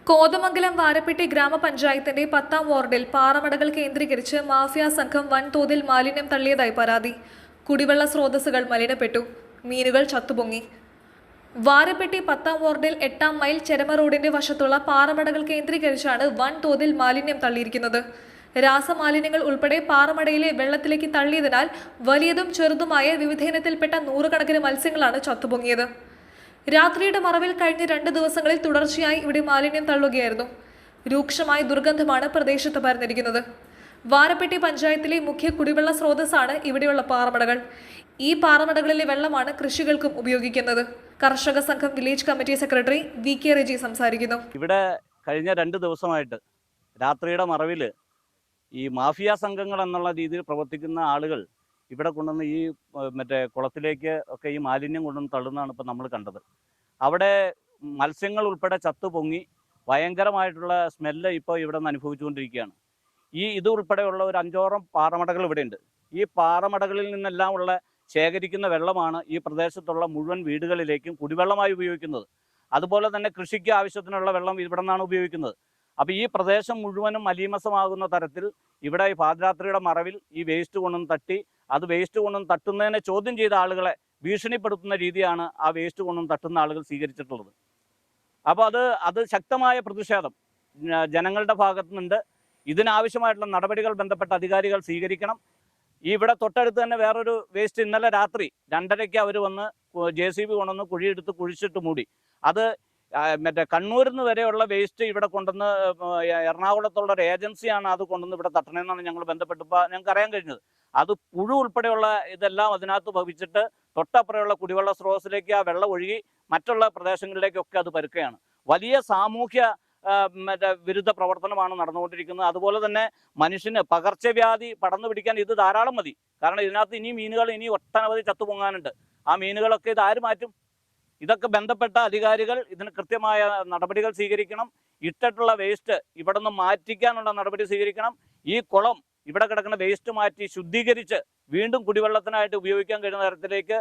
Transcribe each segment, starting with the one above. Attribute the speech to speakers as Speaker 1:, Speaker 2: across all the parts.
Speaker 1: കോതമംഗലം വാരപ്പെട്ടി ഗ്രാമപഞ്ചായത്തിന്റെ 10ാം വാർഡിൽ പാറമടകൾ കേന്ദ്രീകരിച്ച് മാഫിയ സംഘം വൻതോതിൽ മാലിന്യം തള്ളിയതായി പരാതി. കുടിവെള്ള സ്രോതസ്സുകൾ മലിനപ്പെട്ടു, മീനുകൾ ചത്തുപൊങ്ങി. വാരപ്പെട്ടി 10ാം വാർഡിൽ 8ാം മൈൽ ചെരമ റോഡിന്റെ വശത്തുള്ള പാറമടകൾ കേന്ദ്രീകരിച്ചാണ് വൻതോതിൽ മാലിന്യം തള്ളിയിരിക്കുന്നത്. രാസമാലിന്യങ്ങൾ ഉൾപ്പെടെ പാറമടയിലെ വെള്ളത്തിലേക്ക് തള്ളിയതിനാൽ വലിയതും ചെറുതുമായ വിവിധയിനത്തിൽപ്പെട്ട നൂറുകണക്കിന് മത്സ്യങ്ങളാണ് ചത്തുപൊങ്ങിയത്. രാത്രിയുടെ മറവിൽ കഴിഞ്ഞ 2 ദിവസങ്ങളിൽ തുടർച്ചയായി ഇവിടെ മാലിന്യം തള്ളുകയായിരുന്നു. രൂക്ഷമായ ദുർഗന്ധമാണ് പ്രദേശത്ത് പരന്നിരിക്കുന്നത്. വാരപ്പെട്ടി പഞ്ചായത്തിലെ മുഖ്യ കുടിവെള്ള സ്രോതസ്സാണ് ഇവിടെയുള്ള പാറമടകൾ. ഈ പാറമടകളിലെ വെള്ളമാണ് കൃഷികൾക്കും ഉപയോഗിക്കുന്നത്. കർഷക സംഘം village committee secretary VK Reji സംസാരിക്കുന്നു.
Speaker 2: ഇവിടെ കഴിഞ്ഞ 2 ദിവസമായിട്ട് രാത്രിയുടെ മറവിൽ ഈ മാഫിയ സംഘങ്ങൾ എന്നുള്ള രീതിയിൽ പ്രവർത്തിക്കുന്ന ആളുകൾ ഇവിടെ കൊണ്ടുവന്ന് ഈ കുളത്തിലേക്ക് ഒക്കെ ഈ മാലിന്യം കൊണ്ടുവന്ന് തള്ളുന്നതാണ് ഇപ്പോൾ നമ്മൾ കണ്ടത്. അവിടെ മത്സ്യങ്ങൾ ഉൾപ്പെടെ ചത്തുപൊങ്ങി ഭയങ്കരമായിട്ടുള്ള സ്മെല്ല് ഇപ്പോൾ ഇവിടെ നിന്ന് അനുഭവിച്ചുകൊണ്ടിരിക്കുകയാണ്. ഇത് ഉൾപ്പെടെയുള്ള ഒരു 5ഓളം പാറമടകൾ ഇവിടെയുണ്ട്. ഈ പാറമടകളിൽ നിന്നെല്ലാം ഉള്ള ശേഖരിക്കുന്ന വെള്ളമാണ് ഈ പ്രദേശത്തുള്ള മുഴുവൻ വീടുകളിലേക്കും കുടിവെള്ളമായി ഉപയോഗിക്കുന്നത്. അതുപോലെ തന്നെ കൃഷിക്ക് ആവശ്യത്തിനുള്ള വെള്ളം ഇവിടെ നിന്നാണ് ഉപയോഗിക്കുന്നത്. അപ്പോൾ ഈ പ്രദേശം മുഴുവനും മലീമസമാകുന്ന തരത്തിൽ ഇവിടെ ഈ പാതിരാത്രിയുടെ മറവിൽ ഈ വേസ്റ്റ് കൊണ്ടുവന്ന് തട്ടി, അത് വേസ്റ്റ് കൊണ്ടുവന്ന് തട്ടുന്നതിനെ ചോദ്യം ചെയ്ത ആളുകളെ ഭീഷണിപ്പെടുത്തുന്ന രീതിയാണ് ആ വേസ്റ്റ് കൊണ്ടുവന്ന് തട്ടുന്ന ആളുകൾ സ്വീകരിച്ചിട്ടുള്ളത്. അപ്പോൾ അത് ശക്തമായ പ്രതിഷേധം ജനങ്ങളുടെ ഭാഗത്തു നിന്നുണ്ട്. ഇതിനാവശ്യമായിട്ടുള്ള നടപടികൾ ബന്ധപ്പെട്ട അധികാരികൾ സ്വീകരിക്കണം. ഇവിടെ തൊട്ടടുത്ത് തന്നെ വേറൊരു വേസ്റ്റ് ഇന്നലെ രാത്രി 2:30 അവർ വന്ന് JCB കൊണ്ടുവന്ന് കുഴിയെടുത്ത് കുഴിച്ചിട്ട് മൂടി. അത് കണ്ണൂരിൽ നിന്ന് വരെയുള്ള വേസ്റ്റ് ഇവിടെ കൊണ്ടുവന്ന് എറണാകുളത്തുള്ള ഒരു ഏജൻസിയാണ് അത് കൊണ്ടുവന്ന് ഇവിടെ തട്ടണമെന്നാണ് ഞങ്ങൾ ബന്ധപ്പെട്ടപ്പോൾ ഞങ്ങൾക്ക് അറിയാൻ കഴിഞ്ഞത്. അത് പുഴു ഉൾപ്പെടെയുള്ള ഇതെല്ലാം അതിനകത്ത് ഭവിച്ചിട്ട് തൊട്ടപ്പുറമുള്ള കുടിവെള്ള സ്രോതസ്സിലേക്ക് ആ വെള്ളം ഒഴുകി മറ്റുള്ള പ്രദേശങ്ങളിലേക്കൊക്കെ അത് പരുക്കുകയാണ്. വലിയ സാമൂഹ്യ വിരുദ്ധ പ്രവർത്തനമാണ് നടന്നുകൊണ്ടിരിക്കുന്നത്. അതുപോലെ തന്നെ മനുഷ്യന് പകർച്ചവ്യാധി പടർന്നു പിടിക്കാൻ ഇത് ധാരാളം മതി. കാരണം ഇതിനകത്ത് ഇനി മീനുകൾ ഇനി ഒട്ടനവധി ചത്തുപൊങ്ങാനുണ്ട്. ആ മീനുകളൊക്കെ ഇത് ആര് മാറ്റും? ഇതൊക്കെ ബന്ധപ്പെട്ട അധികാരികൾ ഇതിന് കൃത്യമായ നടപടികൾ സ്വീകരിക്കണം. ഇട്ടിട്ടുള്ള വേസ്റ്റ് ഇവിടെ നിന്ന് മാറ്റിക്കാനുള്ള നടപടി സ്വീകരിക്കണം. ഈ കുളം ഇവിടെ കിടക്കുന്ന വേസ്റ്റ് മാറ്റി ശുദ്ധീകരിച്ച് വീണ്ടും കുടിവെള്ളത്തിനായിട്ട് ഉപയോഗിക്കാൻ കഴിയുന്ന തരത്തിലേക്ക്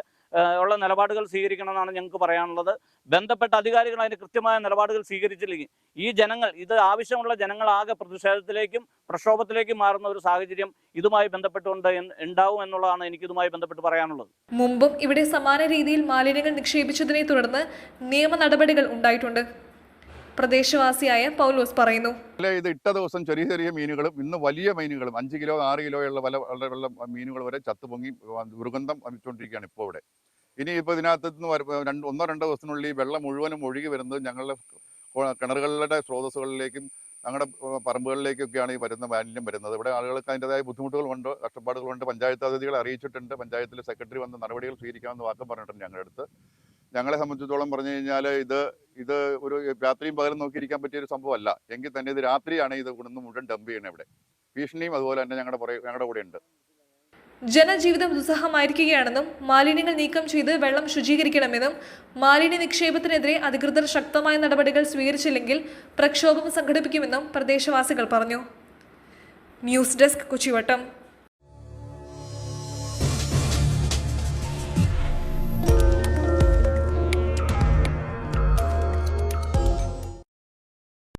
Speaker 2: ഉള്ള നിലപാടുകൾ സ്വീകരിക്കണമെന്നാണ് ഞങ്ങൾക്ക് പറയാനുള്ളത്. ബന്ധപ്പെട്ട അധികാരികൾ അതിന് കൃത്യമായ നിലപാടുകൾ സ്വീകരിച്ചില്ലെങ്കിൽ ഈ ജനങ്ങൾ, ഇത് ആവശ്യമുള്ള ജനങ്ങളാകെ പ്രതിഷേധത്തിലേക്കും പ്രക്ഷോഭത്തിലേക്കും മാറുന്ന ഒരു സാഹചര്യം ഇതുമായി ബന്ധപ്പെട്ടുകൊണ്ട് ഉണ്ടാവും എന്നുള്ളതാണ് എനിക്കിതുമായി ബന്ധപ്പെട്ട് പറയാനുള്ളത്.
Speaker 1: മുമ്പും ഇവിടെ സമാന രീതിയിൽ മാലിന്യങ്ങൾ നിക്ഷേപിച്ചതിനെ തുടർന്ന് നിയമ നടപടികൾ ഉണ്ടായിട്ടുണ്ട്. പ്രദേശവാസിയായ പൗലോസ് പറയുന്നു.
Speaker 3: ഇത് ഇട്ട ദിവസം ചെറിയ ചെറിയ മീനുകളും ഇന്ന് വലിയ മീനുകളും 5 കിലോ 6 കിലോയുള്ള വളരെ മീനുകൾ വരെ ചത്തുപൊങ്ങി ദുർഗന്ധം വമിച്ചുകൊണ്ടിരിക്കുകയാണ് ഇപ്പോൾ ഇവിടെ. ഇനി ഇപ്പോൾ ഇതിനകത്ത് നിന്ന് 1-2 ദിവസത്തിനുള്ളിൽ വെള്ളം മുഴുവനും ഒഴുകി വരുന്നത് ഞങ്ങളുടെ കിണറുകളുടെ സ്രോതസ്സുകളിലേക്കും ഞങ്ങളുടെ പറമ്പുകളിലേക്കൊക്കെയാണ് ഈ മാലിന്യം വരുന്നത്. ഇവിടെ ആളുകൾക്ക് അതിൻ്റെതായ ബുദ്ധിമുട്ടുകളുണ്ട്, കഷ്ടപ്പാടുകളുണ്ട്. പഞ്ചായത്ത് അതിഥികളെ അറിയിച്ചിട്ടുണ്ട്. പഞ്ചായത്തിലെ സെക്രട്ടറി വന്ന് നടപടികൾ സ്വീകരിക്കാമെന്ന് വാക്കും പറഞ്ഞിട്ടുണ്ട് ഞങ്ങളുടെ അടുത്ത്. ഞങ്ങളെ സംബന്ധിച്ചിടത്തോളം പറഞ്ഞു കഴിഞ്ഞാൽ ഇത് ഒരു രാത്രിയും പകലും നോക്കിയിരിക്കാൻ പറ്റിയൊരു സംഭവമല്ല. എങ്കിൽ തന്നെ ഇത് രാത്രിയാണ് ഇത് കൊണ്ടുവന്ന് മുഴുവൻ ഡംപ് ചെയ്യണം. ഇവിടെ ഭീഷണിയും അതുപോലെ തന്നെ ഞങ്ങളുടെ കൂടെ ഉണ്ട്.
Speaker 1: ജനജീവിതം ദുസ്സഹമായിരിക്കുകയാണെന്നും മാലിന്യങ്ങൾ നീക്കം ചെയ്ത് വെള്ളം ശുചീകരിക്കണമെന്നും മാലിന്യ നിക്ഷേപത്തിനെതിരെ അധികൃതർ ശക്തമായ നടപടികൾ സ്വീകരിച്ചില്ലെങ്കിൽ പ്രക്ഷോഭം സംഘടിപ്പിക്കുമെന്നും പ്രദേശവാസികൾ പറഞ്ഞു. News desk, കൊച്ചിവട്ടം.